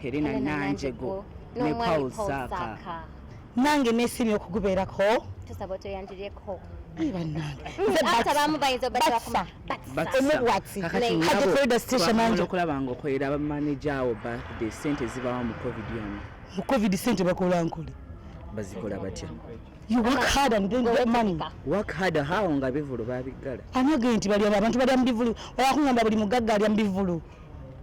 Irene Namatovu ne Basisikanye nange nesimi okugubeerako tusaba toyanjireko okulaba ng'okolera abamanager awo birthday sente zibawa mu covid sente bakola nkole bazikola batya you work hard and then get money work hard how nga bivulu babigala anage nti bali abantu bali mbivulu oyakungamba buli mugagga ali mbivulu.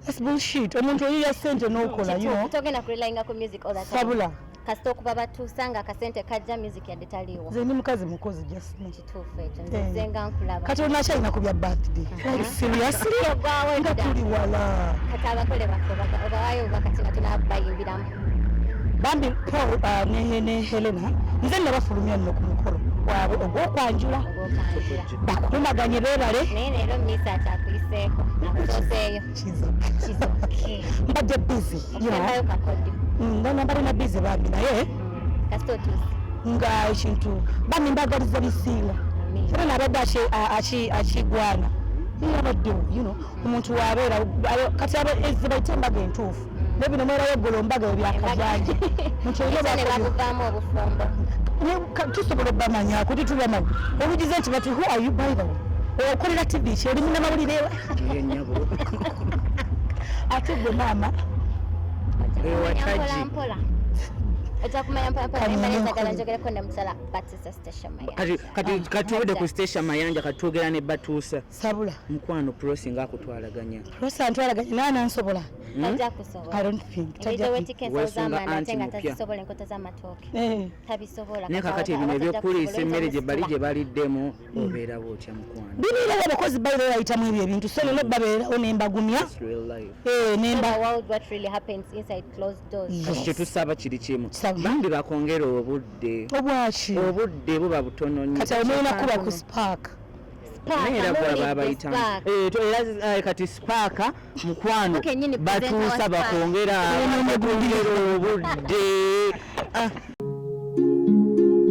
That's bullshit. Omuntu oyiya sente n'okola yo togenda kurelayinga ku music all that time sabula kasita okuba batusanga akasente kajja music yadde taliwo nze ndi mukazi mukozi just kituufu ekyo nze nga nkulaba kati olina kyalina ku bya birthday like seriously nga tuli wala kati abakole obawaayo bakati nga tunabayimbiramu bambi Paul ne Helena nze nabafulumya nno ku mukolo waabwe ogw'okwanjula bakumaganye beebale naye leero misa kyakuyiseeko nakusoseeyo mbadde busy okembayo kakodyo namba lina busy bambi naye kasita otuuse nga ekintu bambi mbagaliza bisinga era nabadde akigwana yabaddewo omuntu wabeera kati ezibaite embaga entuufu nebino mwerayo eggolo mbaga ebyakajanja ne bakuvaamu obufumbo tusobola obbamanya kuti tubamanyi olugize nti bati who are you by the way okolera tv ki oli munnamawulire enyabo ate gwe maama mpola ojja kumanya mpalampala njogereko ne musala batisa station mayanja kati obudde ku station mayanja katwogera ne batuusa sabula mukwano prosi nga akutwalaganya prosi antwalaganya naana nsobola tajja kusobola I don't think tabisobola enkota z'amatooke tabisobola naye kakati ebino ebyokuliisa emmere gye bali gye baliddemu obeera bwotya mukwano bibeerawo abakozi babeera bayitamu ebyo ebintu so lero babeerawo nembagumya kyetusaba kiri kimu bambi bakongera obudde obwaki obudde buba butono nnyo kati omulina kuba ku spark era bwaba abayitamu kati spaaka mukwano batuusa bakongera obudde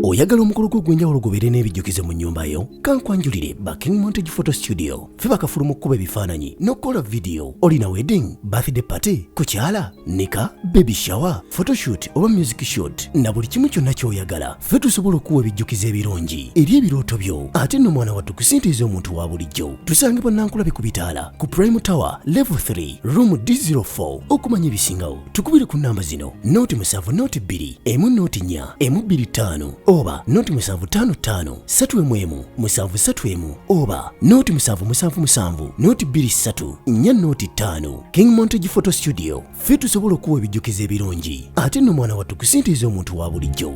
oyagala omukolo gw'ogwenjawulo gubeere n'ebijjukize mu nnyumba yo kankwanjulire ba King Montage Photo Studio fe bakafuluma okukuba ebifaananyi n'okukola vidiyo olina wedding birthday party kukyala nika baby shower photoshoot oba music shoot na buli kimu kyonna ky'oyagala fe tusobola okuwa ebijjukize ebirungi eri ebirooto byo ate nno mwana wattu kusintiiza omuntu wa bulijjo tusangibwa Nankulabe ku bitaala ku Prime Tower level 3 room D04 okumanya ebisingawo tukubire ku namba zino noti 7 noti 2 emu noti 4 emu 25 oba noti 755 7 731 oba noti 777 noti 23 4 noti 5 King Montage Photo Studio fe tusobola okuwa ebijjukize ebirungi ate nno mwana wattu kusintiiza omuntu wa bulijjo